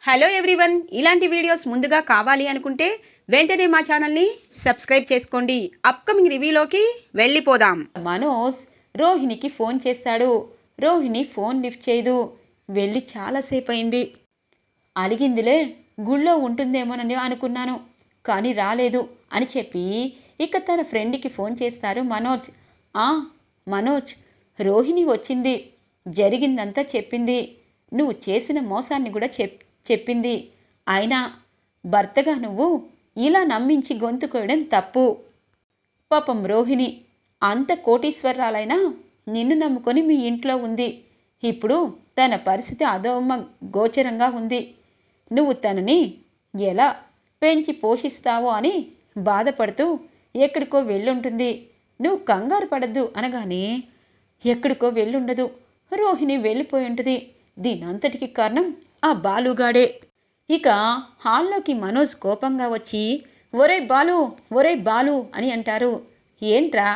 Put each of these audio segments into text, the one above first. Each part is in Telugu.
హలో ఎవ్రీవన్, ఇలాంటి వీడియోస్ ముందుగా కావాలి అనుకుంటే వెంటనే మా ఛానల్ని సబ్స్క్రైబ్ చేసుకోండి. అప్కమింగ్ రివ్యూలోకి వెళ్ళిపోదాం. మనోజ్ రోహిణికి ఫోన్ చేస్తాడు. రోహిణి ఫోన్ లిఫ్ట్ చేయదు. వెళ్ళి చాలాసేపు అయింది. అలిగిందిలే, గుళ్ళో ఉంటుందేమోనని అనుకున్నాను, కానీ రాలేదు అని చెప్పి ఇక తన ఫ్రెండ్కి ఫోన్ చేస్తారు మనోజ్. మనోజ్, రోహిణి వచ్చింది, జరిగిందంతా చెప్పింది, నువ్వు చేసిన మోసాన్ని కూడా చెప్పింది. అయినా భర్తగా నువ్వు ఇలా నమ్మించి గొంతు కోయడం తప్పు. పాపం రోహిణి అంత కోటీశ్వరాలైనా నిన్ను నమ్ముకొని మీ ఇంట్లో ఉంది. ఇప్పుడు తన పరిస్థితి అధోమ గోచరంగా ఉంది. నువ్వు తనని ఎలా పెంచి పోషిస్తావో అని బాధపడుతూ ఎక్కడికో వెళ్ళుంటుంది. నువ్వు కంగారు పడద్దు అనగానే ఎక్కడికో వెళ్ళుండదు, రోహిణి వెళ్ళిపోయి ఉంటుంది. దీనంతటికి కారణం ఆ బాలుగాడే. ఇక హాల్లోకి మనోజ్ కోపంగా వచ్చి ఒరే బాలు, ఒరే బాలు అని అంటారు. ఏంట్రా,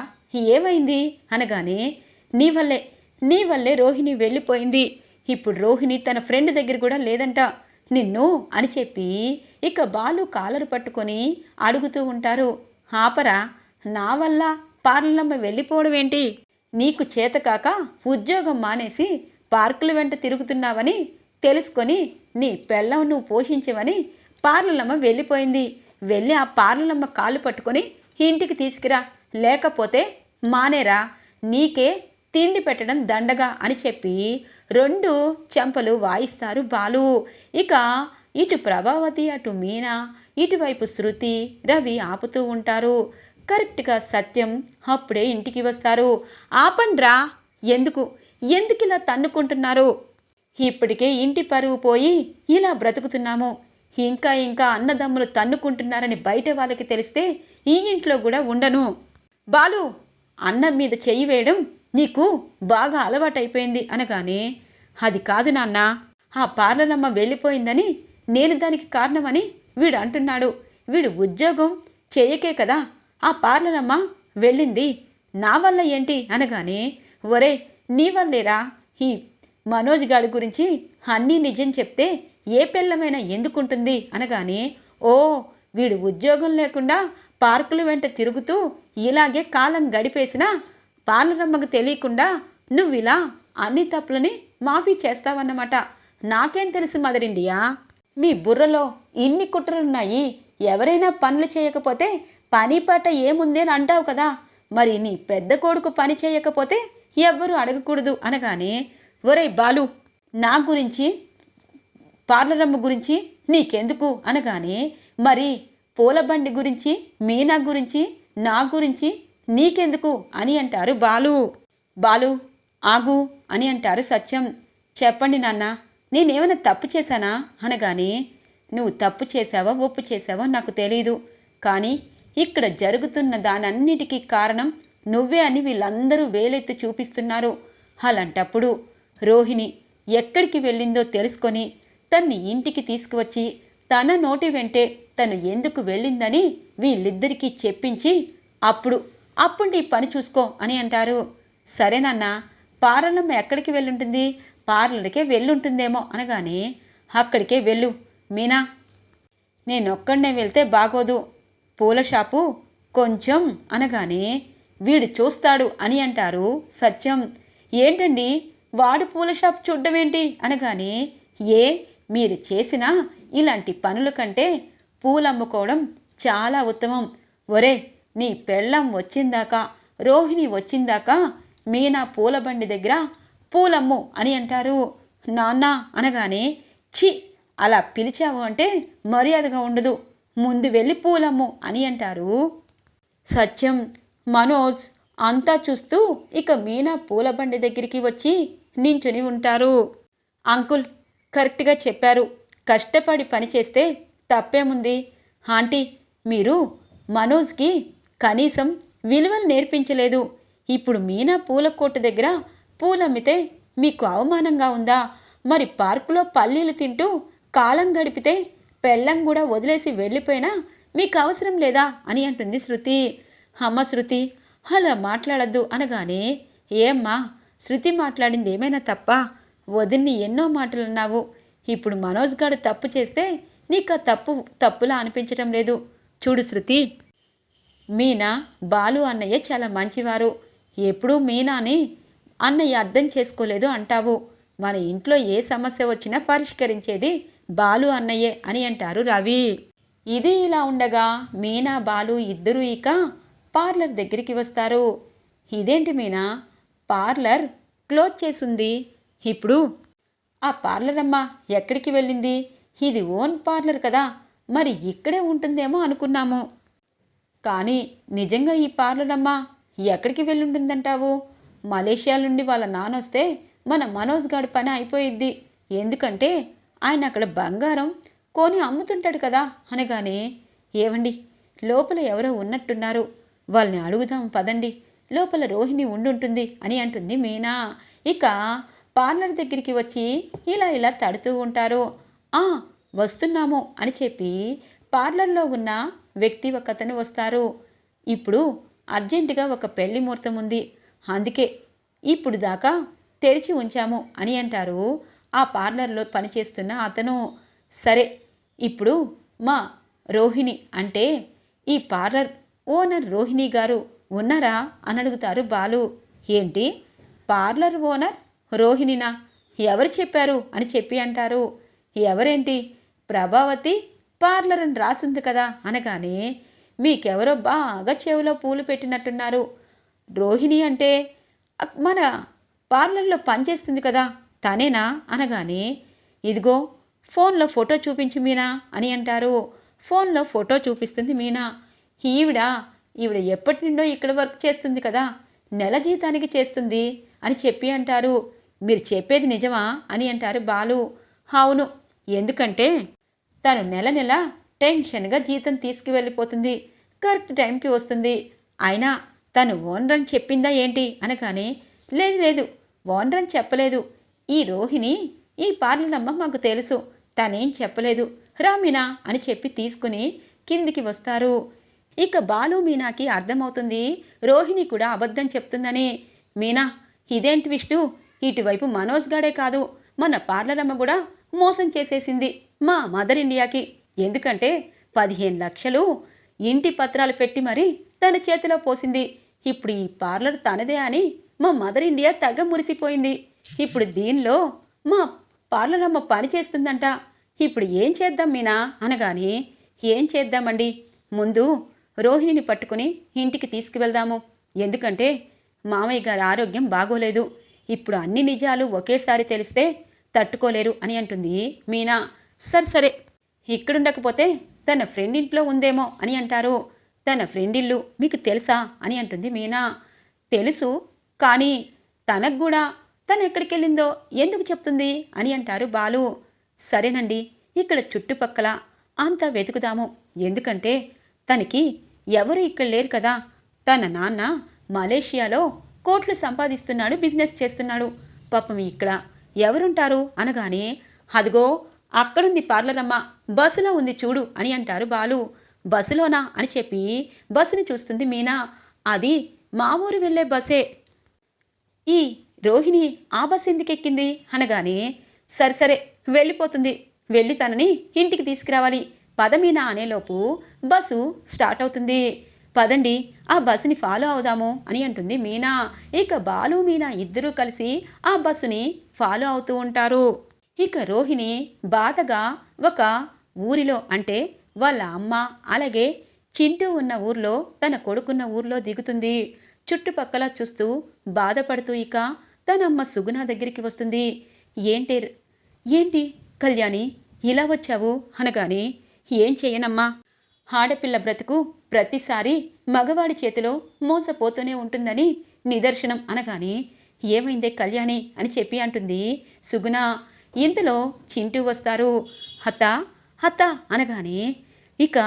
ఏమైంది అనగానే నీ వల్లే రోహిణి వెళ్ళిపోయింది. ఇప్పుడు రోహిణి తన ఫ్రెండ్ దగ్గర కూడా లేదంట నిన్ను అని చెప్పి ఇక బాలు కాలరు పట్టుకొని అడుగుతూ ఉంటారు. ఆపరా, నా వల్ల పార్లమ్మ వెళ్ళిపోవడం ఏంటి? నీకు చేతకాక ఉద్యోగం మానేసి పార్కుల వెంట తిరుగుతున్నావని తెలుసుకొని నీ పెళ్ళం నువ్వు పోషించవని పార్లమ్మ వెళ్ళిపోయింది. వెళ్ళి ఆ పార్లమ్మ కాళ్ళు పట్టుకొని ఇంటికి తీసుకురా, లేకపోతే మానేరా, నీకే తిండి పెట్టడం దండగా అని చెప్పి 2 చెంపలు వాయిస్తారు బాలు. ఇక ఇటు ప్రభావతి, అటు మీనా, ఇటువైపు శృతి, రవి ఆపుతూ ఉంటారు. కరెక్ట్గా సత్యం అప్పుడే ఇంటికి వస్తారు. ఆపండ్రా, ఎందుకు ఇలా తన్నుకుంటున్నారు? ఇప్పటికే ఇంటి పరువు పోయి ఇలా బ్రతుకుతున్నాము. ఇంకా అన్నదమ్ములు తన్నుకుంటున్నారని బయట వాళ్ళకి తెలిస్తే ఈ ఇంట్లో కూడా ఉండను. బాలు, అన్నం మీద చెయ్యి వేయడం నీకు బాగా అలవాటైపోయింది అనగానే అది కాదు నాన్న, ఆ పార్లరమ్మ వెళ్ళిపోయిందని నేను దానికి కారణమని వీడు అంటున్నాడు. వీడు ఉద్యోగం చేయకే కదా ఆ పార్లరమ్మ వెళ్ళింది, నా వల్ల ఏంటి అనగానే ఒరే, నీ వల్లేరా ఈ మనోజ్ గాడి గురించి అన్నీ నిజం చెప్తే ఏ పిల్లమైనా ఎందుకుంటుంది అనగానే ఓ, వీడు ఉద్యోగం లేకుండా పార్కుల వెంట తిరుగుతూ ఇలాగే కాలం గడిపేసినా పార్లరమ్మకు తెలియకుండా నువ్వు ఇలా అన్ని తప్పులని మాఫీ చేస్తావన్నమాట. నాకేం తెలుసు మదర్ ఇండియా, మీ బుర్రలో ఇన్ని కుట్రలున్నాయి. ఎవరైనా పనులు చేయకపోతే పని పాట ఏముంది అని అంటావు కదా, మరి నీ పెద్ద కొడుకు పని చేయకపోతే ఎవ్వరూ అడగకూడదు అనగానే ఒరే బాలు, నా గురించి పార్లరమ్మ గురించి నీకెందుకు అనగానే మరి పూలబండి గురించి, మీనా గురించి, నా గురించి నీకెందుకు అని అంటారు బాలు ఆగు అని అంటారు సత్యం. చెప్పండి నాన్న, నేనేమైనా తప్పు చేశానా అనగానే నువ్వు తప్పు చేశావో ఒప్పు చేశావో నాకు తెలీదు, కానీ ఇక్కడ జరుగుతున్న దానన్నిటికీ కారణం నువ్వే అని వీళ్ళందరూ వేలెత్తి చూపిస్తున్నారు. అలాంటప్పుడు రోహిణి ఎక్కడికి వెళ్ళిందో తెలుసుకొని తన్ని ఇంటికి తీసుకువచ్చి తన నోటి వెంటే తను ఎందుకు వెళ్ళిందని వీళ్ళిద్దరికీ చెప్పించి అప్పుడు నీ పని చూసుకో అని అంటారు. సరేనన్నా, పార్లమ్మ ఎక్కడికి వెళ్ళుంటుంది? పార్లర్కే వెళ్ళుంటుందేమో అనగానే అక్కడికే వెళ్ళు మీనా, నేనొక్కడనే వెళ్తే బాగోదు, పూల షాపు కొంచెం అనగానే వీడు చూస్తాడు అని అంటారు సత్యం. ఏంటండి, వాడు పూల షాప్ చూడ్డం ఏంటి అనగానే మీరు చేసిన ఇలాంటి పనుల కంటే పూలమ్ముకోవడం చాలా ఉత్తమం. ఒరే, నీ పెళ్ళం వచ్చిందాకా, రోహిణి వచ్చిందాకా మీనా పూల బండి దగ్గర పూలమ్ము అని అంటారు. నాన్న అనగానే ఛీ, అలా పిలిచావు అంటే మర్యాదగా ఉండదు, ముందు వెళ్ళి పూలమ్ము అని అంటారు సత్యం. మనోజ్ అంతా చూస్తూ ఇక మీనా పూలబండి దగ్గరికి వచ్చి నించుని ఉంటారు. అంకుల్, కరెక్ట్గా చెప్పారు, కష్టపడి పని చేస్తే తప్పేముంది. ఆంటీ, మీరు మనోజ్కి కనీసం విలువలు నేర్పించలేదు. ఇప్పుడు మీనా పూల కొట్టు దగ్గర పూలమ్మితే మీకు అవమానంగా ఉందా? మరి పార్కులో పల్లీలు తింటూ కాలం గడిపితే పెళ్ళం కూడా వదిలేసి వెళ్ళిపోయినా మీకు అవసరం లేదా అని అంటుంది శృతి. అమ్మ శృతి, అలా మాట్లాడద్దు అనగానే ఏమ్మా, శృతి మాట్లాడింది ఏమైనా తప్ప? వదిన్ని ఎన్నో మాటలు అన్నావు, ఇప్పుడు మనోజ్ గారు తప్పు చేస్తే నీకు ఆ తప్పులా అనిపించటం లేదు. చూడు శృతి, మీనా బాలు అన్నయ్య చాలా మంచివారు. ఎప్పుడూ మీనాని అన్నయ్య అర్థం చేసుకోలేదు అంటావు. మన ఇంట్లో ఏ సమస్య వచ్చినా పరిష్కరించేది బాలు అన్నయ్యే అని అంటారు రవి. ఇది ఇలా ఉండగా మీనా బాలు ఇద్దరూ ఇక పార్లర్ దగ్గరికి వస్తారు. ఇదేంటి మీనా, పార్లర్ క్లోజ్ చేసుంది. ఇప్పుడు ఆ పార్లర్ అమ్మ ఎక్కడికి వెళ్ళింది? ఇది ఓన్ పార్లర్ కదా, మరి ఇక్కడే ఉంటుందేమో అనుకున్నాము. కానీ నిజంగా ఈ పార్లర్ అమ్మ ఎక్కడికి వెళ్ళుంటుందంటావు? మలేషియా నుండి వాళ్ళ నాన్నొస్తే మన మనోజ్ గాడి పని అయిపోయిద్ది. ఎందుకంటే ఆయన అక్కడ బంగారం కొని అమ్ముతుంటాడు కదా అనగానే, ఏవండి లోపల ఎవరో ఉన్నట్టున్నారు, వాళ్ళని అడుగుదాం పదండి, లోపల రోహిణి ఉండుంటుంది అని అంటుంది మీనా. ఇక పార్లర్ దగ్గరికి వచ్చి ఇలా తడుతూ ఉంటారు. వస్తున్నాము అని చెప్పి పార్లర్లో ఉన్న వ్యక్తి ఒకతను వస్తారు. ఇప్పుడు అర్జెంటుగా ఒక పెళ్లి ముహూర్తం ఉంది, అందుకే ఇప్పుడు దాకా తెరిచి ఉంచాము అని అంటారు ఆ పార్లర్లో పనిచేస్తున్న అతను. సరే, ఇప్పుడు మా రోహిణి అంటే ఈ పార్లర్ ఓనర్ రోహిణి గారు ఉన్నారా అని అడుగుతారు బాలు. ఏంటి, పార్లర్ ఓనర్ రోహిణినా? ఎవరు చెప్పారు అని చెప్పి అంటారు. ఎవరేంటి, ప్రభావతి పార్లర్ అని రాసింది కదా అనగానే, మీకెవరో బాగా చెవిలో పూలు పెట్టినట్టున్నారు. రోహిణి అంటే మన పార్లర్లో పనిచేస్తుంది కదా, తనేనా అనగానే, ఇదిగో ఫోన్లో ఫోటో చూపించు మీనా అని అంటారు. ఫోన్లో ఫోటో చూపిస్తుంది మీనా. ఈవిడ ఎప్పటి నుండో ఇక్కడ వర్క్ చేస్తుంది కదా, నెల జీతానికి చేస్తుంది అని చెప్పి అంటారు. మీరు చెప్పేది నిజమా అని అంటారు బాలు. అవును, ఎందుకంటే తను నెల టెన్షన్గా జీతం తీసుకువెళ్ళిపోతుంది, కరెక్ట్ టైంకి వస్తుంది. అయినా తను ఓనర్ అని చెప్పిందా ఏంటి అనగానే, లేదు ఓనర్ అని చెప్పలేదు. ఈ రోహిణి ఈ పార్లర్ అమ్మ మాకు తెలుసు, తనేం చెప్పలేదు, రా మీనా అని చెప్పి తీసుకుని కిందికి వస్తారు. ఇక బాలు మీనాకి అర్థమవుతుంది రోహిణి కూడా అబద్ధం చెప్తుందని. మీనా, ఇదేంటి విష్ణు, ఇటువైపు మనోజ్ గాడే కాదు, మన పార్లర్ అమ్మ కూడా మోసం చేసేసింది మా మదర్ ఇండియాకి. ఎందుకంటే 15 లక్షలు ఇంటి పత్రాలు పెట్టి మరీ తన చేతిలో పోసింది. ఇప్పుడు ఈ పార్లర్ తనదే అని మా మదర్ ఇండియా తెగ మురిసిపోయింది. ఇప్పుడు దీనిలో మా పార్లర్ అమ్మ పని చేస్తుందంట. ఇప్పుడు ఏం చేద్దాం మీనా అనగానే, ఏం చేద్దామండి, ముందు రోహిణిని పట్టుకుని ఇంటికి తీసుకువెళ్దాము. ఎందుకంటే మామయ్య గారి ఆరోగ్యం బాగోలేదు. ఇప్పుడు అన్ని నిజాలు ఒకేసారి తెలిస్తే తట్టుకోలేరు అని అంటుంది మీనా. సరే, ఇక్కడుండకపోతే తన ఫ్రెండ్ ఇంట్లో ఉందేమో అని అంటారు. తన ఫ్రెండ్ ఇల్లు మీకు తెలుసా అని అంటుంది మీనా. తెలుసు, కానీ తనకు కూడా తను ఎక్కడికి వెళ్ళిందో ఎందుకు చెప్తుంది అని అంటారు బాలు. సరేనండి, ఇక్కడ చుట్టుపక్కల అంతా వెతుకుదాము. ఎందుకంటే తనకి ఎవరు ఇక్కడ లేరు కదా, తన నాన్న మలేషియాలో కోట్లు సంపాదిస్తున్నాడు, బిజినెస్ చేస్తున్నాడు. పాపం ఇక్కడ ఎవరుంటారు అనగానే, అదిగో అక్కడుంది పార్లర్ అమ్మ, బస్సులో ఉంది చూడు అని అంటారు బాలు. బస్సులోనా అని చెప్పి బస్సుని చూస్తుంది మీనా. అది మా ఊరు వెళ్ళే బస్సే. ఈ రోహిణి ఆ బస్సు ఎందుకు ఎక్కింది అనగానే, సరే వెళ్ళిపోతుంది, వెళ్ళి తనని ఇంటికి తీసుకురావాలి, పదమీనా అనేలోపు బస్సు స్టార్ట్ అవుతుంది. పదండి ఆ బస్సుని ఫాలో అవుదాము అని అంటుంది మీనా. ఇక బాలు మీనా ఇద్దరూ కలిసి ఆ బస్సుని ఫాలో అవుతూ ఉంటారు. ఇక రోహిణి బాధగా ఒక ఊరిలో, అంటే వాళ్ళ అమ్మ అలాగే చింటూ ఉన్న ఊర్లో, తన కొడుకున్న ఊర్లో దిగుతుంది. చుట్టుపక్కల చూస్తూ బాధపడుతూ ఇక తన అమ్మ సుగుణ దగ్గరికి వస్తుంది. ఏంటి కళ్యాణి ఇలా వచ్చావు అనగానే, ఏం చెయ్యనమ్మా, ఆడపిల్ల బ్రతుకు ప్రతిసారి మగవాడి చేతిలో మోసపోతూనే ఉంటుందని నిదర్శనం అనగానే, ఏమైందే కళ్యాణి అని చెప్పి అంటుంది సుగుణ. ఇంతలో చింటూ వస్తారు. హత్త అనగానే ఇక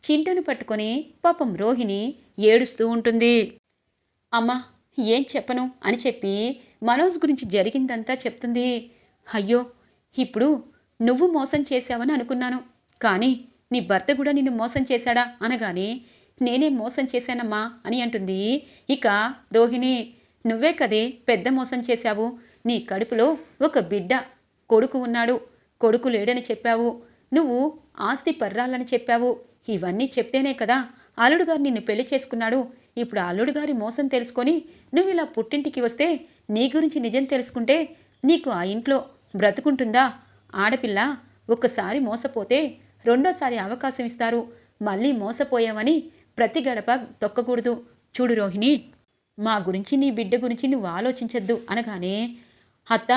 చింటూను పట్టుకొని పాపం రోహిణి ఏడుస్తూ ఉంటుంది. అమ్మా, ఏం చెప్పను అని చెప్పి మనోజ్ గురించి జరిగిందంతా చెప్తుంది. అయ్యో, ఇప్పుడు నువ్వు మోసం చేశావని అనుకున్నాను, కానీ నీ భర్త కూడా నిన్ను మోసం చేశాడా అనగానే, నేనే మోసం చేశానమ్మా అని అంటుంది. ఇక రోహిణి, నువ్వే కదే పెద్ద మోసం చేశావు, నీ కడుపులో ఒక బిడ్డ కొడుకు ఉన్నాడు, కొడుకు లేడని చెప్పావు, నువ్వు ఆస్తి పర్రాలని చెప్పావు. ఇవన్నీ చెప్తేనే కదా అల్లుడు గారు నిన్ను పెళ్లి చేసుకున్నాడు. ఇప్పుడు అల్లుడు గారి మోసం తెలుసుకొని నువ్వు ఇలా పుట్టింటికి వస్తే నీ గురించి నిజం తెలుసుకుంటే నీకు ఆ ఇంట్లో బ్రతుకుంటుందా? ఆడపిల్ల ఒక్కసారి మోసపోతే రెండోసారి అవకాశం ఇస్తారు. మళ్ళీ మోసపోయామని ప్రతి గడప తొక్కకూడదు. చూడు రోహిణి, మా గురించి నీ బిడ్డ గురించి నువ్వు ఆలోచించద్దు అనగానే, అత్త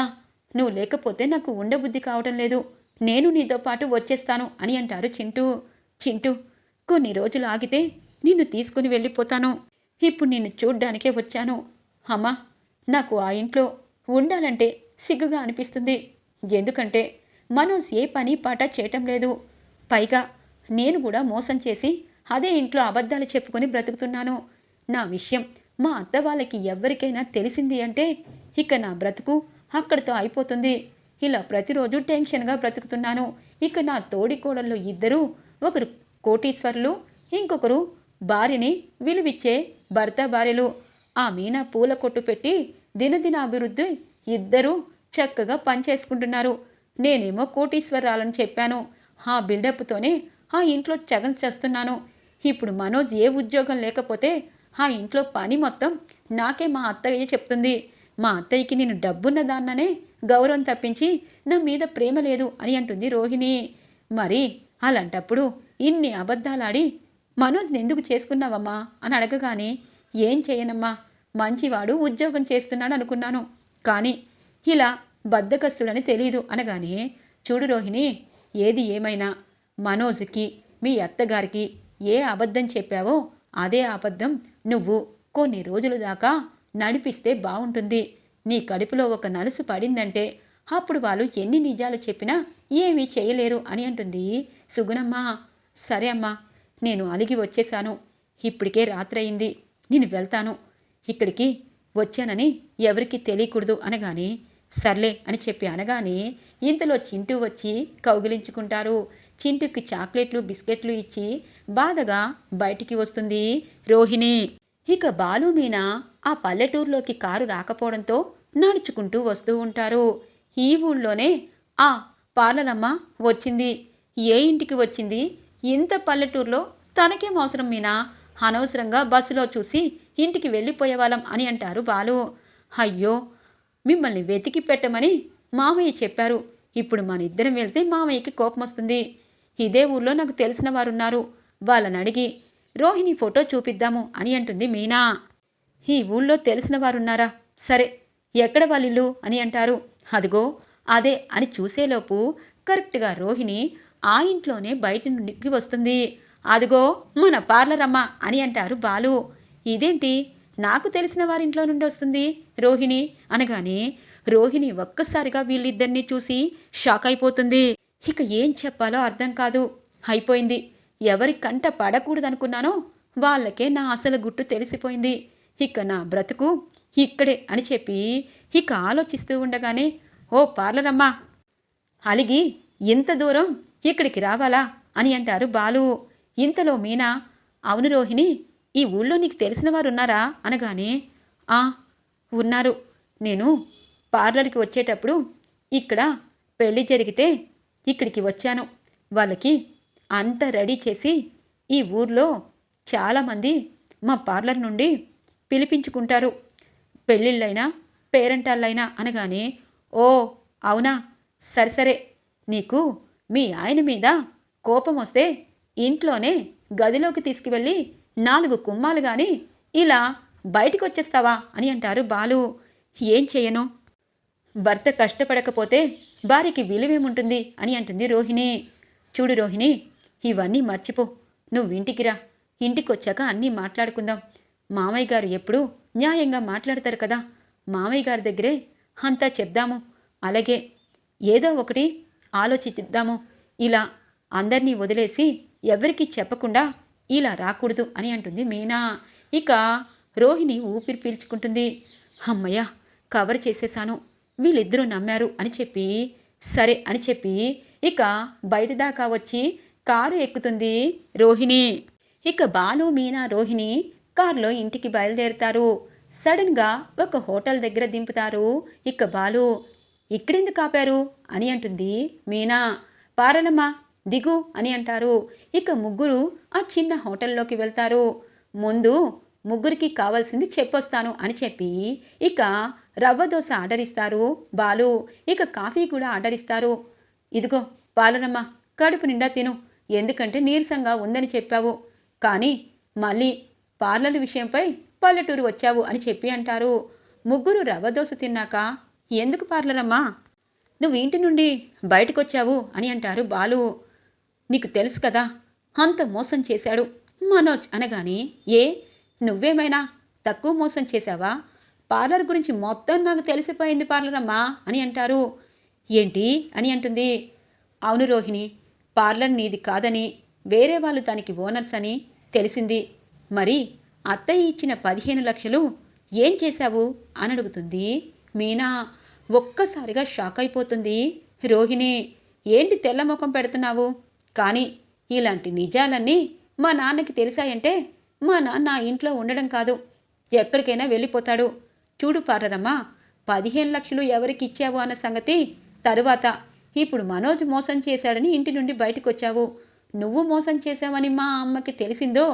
నువ్వు లేకపోతే నాకు ఉండబుద్ధి కావటం లేదు, నేను నీతో పాటు వచ్చేస్తాను అని అంటారు చింటూ. చింటూ, కొన్ని రోజులు ఆగితే నిన్ను తీసుకుని వెళ్ళిపోతాను. ఇప్పుడు నిన్ను చూడ్డానికే వచ్చాను. అమ్మా, నాకు ఆ ఇంట్లో ఉండాలంటే సిగ్గుగా అనిపిస్తుంది. ఎందుకంటే మనోజ్ ఏ పని పాట చేయటం లేదు. పైగా నేను కూడా మోసం చేసి అదే ఇంట్లో అబద్ధాలు చెప్పుకొని బ్రతుకుతున్నాను. నా విషయం మా అత్త వాళ్ళకి ఎవరికైనా తెలిసింది అంటే ఇక నా బ్రతుకు అక్కడితో అయిపోతుంది. ఇలా ప్రతిరోజు టెన్షన్గా బ్రతుకుతున్నాను. ఇక నా తోడి కోడళ్ళు ఇద్దరు, ఒకరు కోటీశ్వరులు, ఇంకొకరు భార్యని విలువిచ్చే భర్త భార్యలు. ఆ మీనా పూల కొట్టు పెట్టి దినదినాభివృద్ధి ఇద్దరూ చక్కగా పనిచేసుకుంటున్నారు. నేనేమో కోటీశ్వరాలని చెప్పాను. ఆ బిల్డప్తోనే ఆ ఇంట్లో చగం చేస్తున్నాను. ఇప్పుడు మనోజ్ ఏ ఉద్యోగం లేకపోతే ఆ ఇంట్లో పని మొత్తం నాకే మా అత్తయ్య చెప్తుంది. మా అత్తయ్యకి నేను డబ్బున్న దాన్ననే గౌరవం తప్పించి నా మీద ప్రేమ లేదు అని అంటుంది రోహిణి. మరి అలాంటప్పుడు ఇన్ని అబద్ధాలాడి మనోజ్ని ఎందుకు చేసుకున్నావమ్మా అని అడగగానే, ఏం చేయనమ్మా, మంచివాడు ఉద్యోగం చేస్తున్నాడు అనుకున్నాను, కానీ ఇలా బద్ధకస్తుడని తెలీదు అనగానే, చూడు రోహిణి, ఏది ఏమైనా మనోజ్కి మీ అత్తగారికి ఏ అబద్ధం చెప్పావో అదే అబద్ధం నువ్వు కొన్ని రోజుల దాకా నడిపిస్తే బాగుంటుంది. నీ కడుపులో ఒక నలుసు పడిందంటే అప్పుడు వాళ్ళు ఎన్ని నిజాలు చెప్పినా ఏమీ చేయలేరు అని అంటుంది సుగుణమ్మ. సరే అమ్మా, నేను అలిగి వచ్చేశాను. ఇప్పటికే రాత్రయింది, నేను వెళ్తాను. ఇక్కడికి వచ్చానని ఎవరికి తెలియకూడదు అనగానే, సర్లే అని చెప్పి అనగానే ఇంతలో చింటూ వచ్చి కౌగిలించుకుంటారు. చింటూకి చాక్లెట్లు బిస్కెట్లు ఇచ్చి బాధగా బయటికి వస్తుంది రోహిణి. ఇక బాలు మీనా ఆ పల్లెటూరులోకి కారు రాకపోవడంతో నడుచుకుంటూ వస్తూ ఉంటారు. ఈ ఊళ్ళోనే ఆ పార్లరమ్మ వచ్చింది. ఏ ఇంటికి వచ్చింది? ఇంత పల్లెటూరులో తనకేం అవసరం మీనా, అనవసరంగా బస్సులో చూసి ఇంటికి వెళ్ళిపోయేవాళ్ళం అని అంటారు బాలు. అయ్యో, మిమ్మల్ని వెతికి పెట్టమని మామయ్య చెప్పారు. ఇప్పుడు మన ఇద్దరం వెళ్తే మామయ్యకి కోపం వస్తుంది. ఇదే ఊళ్ళో నాకు తెలిసిన వారున్నారు, వాళ్ళని అడిగి రోహిణి ఫోటో చూపిద్దాము అని అంటుంది మీనా. ఈ ఊళ్ళో తెలిసిన వారున్నారా? సరే, ఎక్కడ వాళ్ళిల్లు అని అంటారు. అదిగో అదే అని చూసేలోపు కరెక్ట్గా రోహిణి ఆ ఇంట్లోనే బయట నుండికి వస్తుంది. అదిగో మన పార్లరమ్మ అని అంటారు బాలు. ఇదేంటి నాకు తెలిసిన వారింట్లో నుండి వస్తుంది రోహిణి అనగానే, రోహిణి ఒక్కసారిగా వీళ్ళిద్దరినీ చూసి షాక్ అయిపోతుంది. ఇక ఏం చెప్పాలో అర్థం కాదు. అయిపోయింది, ఎవరి కంట పడకూడదనుకున్నానో వాళ్ళకే నా అసలు గుట్టు తెలిసిపోయింది. ఇక నా బ్రతుకు ఇక్కడే అని చెప్పి ఇక ఆలోచిస్తూ ఉండగానే, ఓ పార్లరమ్మ, అలిగి ఇంత దూరం ఇక్కడికి రావాలా అని అంటారు బాలు. ఇంతలో మీనా, అవును రోహిణి, ఈ ఊళ్ళో నీకు తెలిసిన వారు ఉన్నారా అనగానే, ఉన్నారు. నేను పార్లర్కి వచ్చేటప్పుడు ఇక్కడ పెళ్ళి జరిగితే ఇక్కడికి వచ్చాను. వాళ్ళకి అంతా రెడీ చేసి ఈ ఊర్లో చాలామంది మా పార్లర్ నుండి పిలిపించుకుంటారు, పెళ్ళిళ్ళైనా పేరెంటాళ్ళైనా అనగానే, ఓ అవునా, సరే, నీకు మీ ఆయన మీద కోపం వస్తే ఇంట్లోనే గదిలోకి తీసుకువెళ్ళి 4 కుమ్మాలు కానీ ఇలా బయటికి వచ్చేస్తావా అని అంటారు బాలు. ఏం చేయను, భర్త కష్టపడకపోతే భార్యకి విలువేముంటుంది అని అంటుంది రోహిణి. చూడు రోహిణి, ఇవన్నీ మర్చిపో, నువ్వు ఇంటికి రా, ఇంటికి వచ్చాక అన్నీ మాట్లాడుకుందాం. మామయ్య గారు ఎప్పుడూ న్యాయంగా మాట్లాడతారు కదా, మామయ్య గారి దగ్గరే అంతా చెప్దాము. అలాగే ఏదో ఒకటి ఆలోచిద్దాము. ఇలా అందరినీ వదిలేసి ఎవరికీ చెప్పకుండా ఇలా రాకూడదు అని అంటుంది మీనా. ఇక రోహిణి ఊపిరి పీల్చుకుంటుంది. అమ్మయ్య, కవర్ చేసేశాను, వీళ్ళిద్దరూ నమ్మారు అని చెప్పి, సరే అని చెప్పి ఇక బయట దాకా వచ్చి కారు ఎక్కుతుంది రోహిణి. ఇక బాలు మీనా రోహిణి కారులో ఇంటికి బయలుదేరుతారు. సడన్గా ఒక హోటల్ దగ్గర దింపుతారు ఇక బాలు. ఇక్కడెందుకు ఆపారు అని అంటుంది మీనా. పార్వలమ్మ దిగు అని అంటారు. ఇక ముగ్గురు ఆ చిన్న హోటల్లోకి వెళ్తారు. ముందు ముగ్గురికి కావాల్సింది చెప్పొస్తాను అని చెప్పి ఇక రవ్వ దోశ ఆర్డర్ ఇస్తారు బాలు. ఇక కాఫీ కూడా ఆర్డర్ ఇస్తారు. ఇదిగో పాలనమ్మ, కడుపు నిండా తిను, ఎందుకంటే నీరసంగా ఉందని చెప్పావు, కానీ మళ్ళీ పార్లర్ విషయంపై పల్లెటూరు వచ్చావు అని చెప్పి అంటారు. ముగ్గురు రవ్వ దోశ తిన్నాక, ఎందుకు పార్లరమ్మా నువ్వు ఇంటి నుండి బయటకొచ్చావు అని అంటారు బాలు. నీకు తెలుసు కదా, అంత మోసం చేశాడు మనోజ్ అనగానే, ఏ నువ్వేమైనా తక్కువ మోసం చేశావా? పార్లర్ గురించి మొత్తం నాకు తెలిసిపోయింది పార్లరమ్మా అని అంటారు. ఏంటి అని అంటుంది. అవును రోహిణి, పార్లర్ నీది కాదని, వేరే వాళ్ళు దానికి ఓనర్స్ అని తెలిసింది. మరి అత్తయ్య ఇచ్చిన 15 లక్షలు ఏం చేశావు అని అడుగుతుంది మీనా. ఒక్కసారిగా షాక్ అయిపోతుంది రోహిణి. ఏంటి తెల్లముఖం పెడుతున్నావు? కానీ ఇలాంటి నిజాలన్నీ మా నాన్నకి తెలిసాయంటే మా నాన్న ఇంట్లో ఉండడం కాదు, ఎక్కడికైనా వెళ్ళిపోతాడు. చూడు పార్లరమ్మా, 15 లక్షలు ఎవరికి ఇచ్చావు అన్న సంగతి తరువాత. ఇప్పుడు మనోజ్ మోసం చేశాడని ఇంటి నుండి బయటకు వచ్చావు. నువ్వు మోసం చేశావని మా అమ్మకి తెలిసిందో,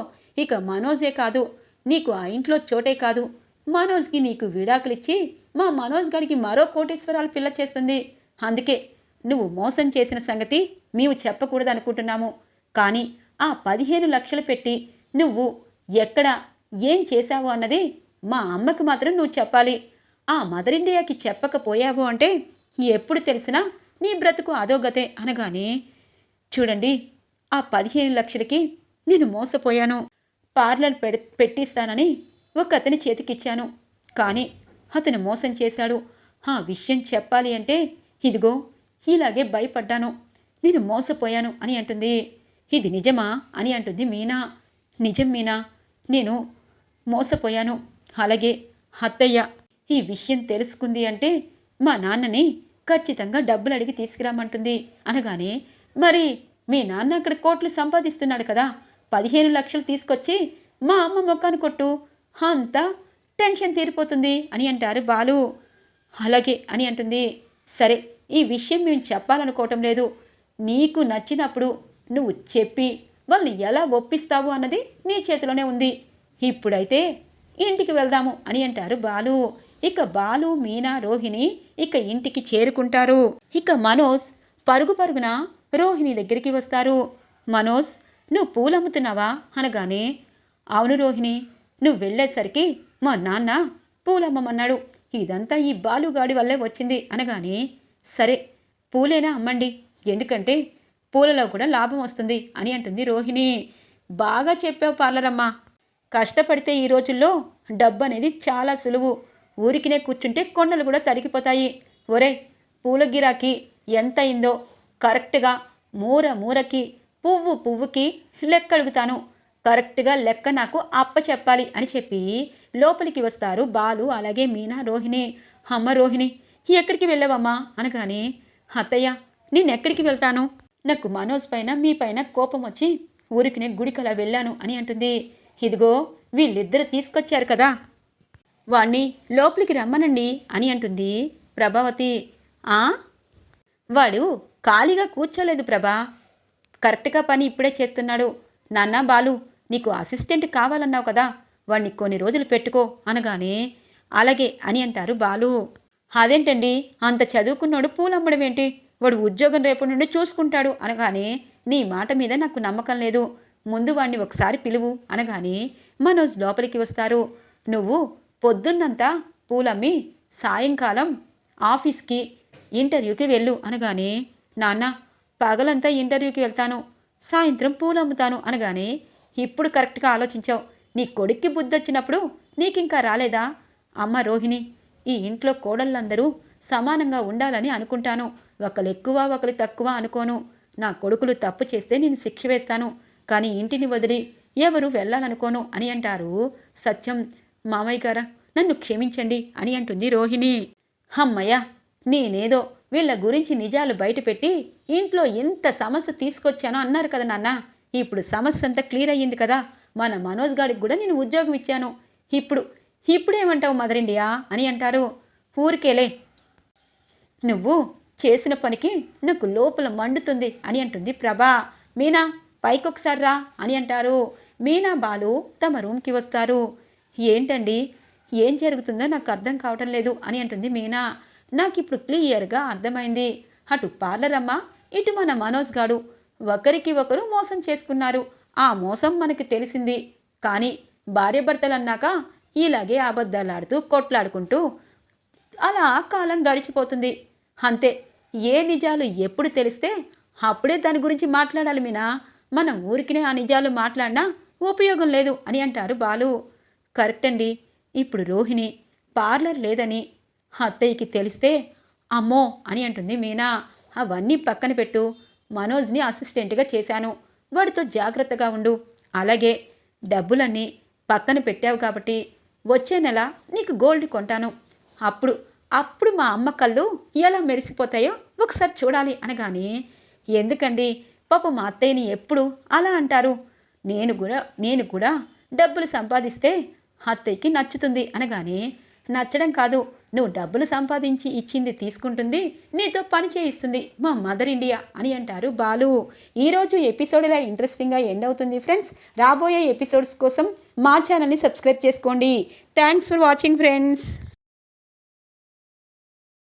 ఇక మనోజే కాదు, నీకు ఆ ఇంట్లో చోటే కాదు, మనోజ్కి నీకు విడాకులిచ్చి మా మనోజ్ గడికి మరో కోటేశ్వరాలు పిల్ల చేస్తుంది. అందుకే నువ్వు మోసం చేసిన సంగతి మేము చెప్పకూడదు అనుకుంటున్నాము. కానీ ఆ 15 లక్షలు పెట్టి నువ్వు ఎక్కడ ఏం చేశావు అన్నది మా అమ్మకి మాత్రం నువ్వు చెప్పాలి. ఆ మదర్ ఇండియాకి చెప్పకపోయావు అంటే ఎప్పుడు తెలిసినా నీ బ్రతుకు అదోగతే అనగానే, చూడండి, ఆ 15 లక్షలకి నేను మోసపోయాను. పార్లర్ పెట్టిస్తానని ఒక అతని చేతికిచ్చాను, కానీ అతను మోసం చేశాడు. ఆ విషయం చెప్పాలి అంటే ఇదిగో ఇలాగే భయపడ్డాను, నేను మోసపోయాను అని అంటుంది. ఇది నిజమా అని అంటుంది మీనా. నిజం మీనా, నేను మోసపోయాను. అలాగే అత్తయ్య ఈ విషయం తెలుసుకుంది అంటే మా నాన్నని ఖచ్చితంగా డబ్బులు అడిగి తీసుకురామంటుంది అనగానే, మరి మీ నాన్న అక్కడ కోట్లు సంపాదిస్తున్నాడు కదా, 15 లక్షలు తీసుకొచ్చి మా అమ్మ మొక్కాను కొట్టు, అంతా టెన్షన్ తీరిపోతుంది అని అంటారు బాలు. అలాగే అని అంటుంది. సరే, ఈ విషయం మేము చెప్పాలనుకోవటం లేదు, నీకు నచ్చినప్పుడు నువ్వు చెప్పి వాళ్ళని ఎలా ఒప్పిస్తావు అన్నది నీ చేతిలోనే ఉంది. ఇప్పుడైతే ఇంటికి వెళ్దాము అని అంటారు బాలు. ఇక బాలు, మీనా, రోహిణి ఇక ఇంటికి చేరుకుంటారు. ఇక మనోజ్ పరుగు పరుగున రోహిణి దగ్గరికి వస్తారు. మనోజ్, నువ్వు పూలమ్ముతున్నావా అనగానే, అవును రోహిణి, నువ్వు వెళ్ళేసరికి మా నాన్న పూలమ్మమన్నాడు, ఇదంతా ఈ బాలుగాడి వల్లే వచ్చింది అనగానే, సరే పూలేనా అమ్మండి, ఎందుకంటే పూలలో కూడా లాభం వస్తుంది అని అంటుంది రోహిణి. బాగా చెప్పావు పార్లరమ్మా, కష్టపడితే ఈ రోజుల్లో డబ్బు అనేది చాలా సులువు, ఊరికినే కూర్చుంటే కొండలు కూడా తరిగిపోతాయి. ఒరే, పూల గిరాకీ ఎంత అయిందో కరెక్ట్గా మూర మూరకి పువ్వు పువ్వుకి లెక్క అడుగుతాను, కరెక్ట్గా లెక్క నాకు అప్ప చెప్పాలి అని చెప్పి లోపలికి వస్తారు బాలు, అలాగే మీనా, రోహిణి. అమ్మ రోహిణి, ఎక్కడికి వెళ్ళావమ్మా అనగానే, అత్తయ్య నేనెక్కడికి వెళ్తాను, నాకు మనోజ్ పైన మీ పైన కోపం వచ్చి ఊరికినే గుడికలా వెళ్ళాను అని అంటుంది. ఇదిగో వీళ్ళిద్దరు తీసుకొచ్చారు కదా, వాణ్ణి లోపలికి రమ్మనండి అని అంటుంది ప్రభావతి. వాడు ఖాళీగా కూర్చోలేదు ప్రభా, కరెక్ట్గా పని ఇప్పుడే చేస్తున్నాడు. నాన్న బాలు, నీకు అసిస్టెంట్ కావాలన్నావు కదా, వాడిని కొన్ని రోజులు పెట్టుకో అనగానే, అలాగే అని అంటారు బాలు. అదేంటండి, అంత చదువుకున్నాడు పూలమ్మడం ఏంటి, వాడు ఉద్యోగం రేపటి నుండి చూసుకుంటాడు అనగానే, నీ మాట మీద నాకు నమ్మకం లేదు, ముందు వాడిని ఒకసారి పిలువు అనగానే మనోజ్ లోపలికి వస్తారు. నువ్వు పొద్దున్నంతా పూలమ్మి సాయంకాలం ఆఫీస్కి ఇంటర్వ్యూకి వెళ్ళు అనగానే, నాన్న పగలంతా ఇంటర్వ్యూకి వెళ్తాను, సాయంత్రం పూలు అమ్ముతాను అనగానే, ఇప్పుడు కరెక్ట్గా ఆలోచించావు, నీ కొడుక్కి బుద్ధి వచ్చినప్పుడు నీకింకా రాలేదా? అమ్మ రోహిణి, ఈ ఇంట్లో కోడళ్ళందరూ సమానంగా ఉండాలని అనుకుంటాను, ఒకరు ఎక్కువ ఒకరు తక్కువ అనుకోను. నా కొడుకులు తప్పు చేస్తే నేను శిక్ష వేస్తాను, కానీ ఇంటిని వదిలి ఎవరు వెళ్ళాలనుకోను అని అంటారు సత్యం. మామయ్య గారా, నన్ను క్షమించండి అని అంటుంది రోహిణి. అమ్మయ్య, నేనేదో వీళ్ళ గురించి నిజాలు బయటపెట్టి ఇంట్లో ఎంత సమస్య తీసుకొచ్చానో అన్నారు కదా నాన్న, ఇప్పుడు సమస్య అంతా క్లియర్ అయ్యింది కదా, మన మనోజ్ గారికి కూడా నేను ఉద్యోగం ఇచ్చాను, ఇప్పుడేమంటావు మదర్ ఇండియా అని అంటారు. ఊరికేలే, నువ్వు చేసిన పనికి నాకు లోపల మండుతుంది అని అంటుంది ప్రభా. మీనా పైకొకసారి రా అని అంటారు. మీనా బాలు తమ రూమ్కి వస్తారు. ఏంటండి ఏం జరుగుతుందో నాకు అర్థం కావటం లేదు అని అంటుంది మీనా. నాకు ఇప్పుడు క్లియర్గా అర్థమైంది. అటు పార్లర్ అమ్మ, ఇటు మన మనోజ్ గాడు ఒకరికి ఒకరు మోసం చేసుకున్నారు. ఆ మోసం మనకి తెలిసింది. కానీ భార్యాభర్తలు అన్నాక ఇలాగే అబద్ధాలాడుతూ కొట్లాడుకుంటూ అలా కాలం గడిచిపోతుంది. అంతే, ఏ నిజాలు ఎప్పుడు తెలిస్తే అప్పుడే దాని గురించి మాట్లాడాలి మీనా. మన ఊరికినే ఆ నిజాలు మాట్లాడినా ఉపయోగం లేదు అని అంటారు బాలు. కరెక్ట్ అండి. ఇప్పుడు రోహిణి పార్లర్ లేదని అత్తయ్యకి తెలిస్తే అమ్మో అని అంటుంది మీనా. అవన్నీ పక్కన పెట్టు. మనోజ్ని అసిస్టెంట్గా చేశాను, వాడితో జాగ్రత్తగా ఉండు. అలాగే డబ్బులన్నీ పక్కన పెట్టావు కాబట్టి వచ్చే నెల నీకు గోల్డ్ కొంటాను. అప్పుడు మా అమ్మ కళ్ళు ఎలా మెరిసిపోతాయో ఒకసారి చూడాలి అనగానే, ఎందుకండి పాప మా అత్తయ్యని ఎప్పుడు అలా అంటారు? నేను కూడా డబ్బులు సంపాదిస్తే అత్తయ్యకి నచ్చుతుంది అనగానే, నచ్చడం కాదు, నువ్వు డబ్బులు సంపాదించి ఇచ్చింది తీసుకుంటుంది, నీతో పని చేయిస్తుంది మా మదర్ ఇండియా అని అంటారు బాలు. ఈరోజు ఎపిసోడ్ ఇలా ఇంట్రెస్టింగ్గా ఎండ్ అవుతుంది ఫ్రెండ్స్. రాబోయే ఎపిసోడ్స్ కోసం మా ఛానల్ని సబ్స్క్రైబ్ చేసుకోండి. Thanks for watching friends.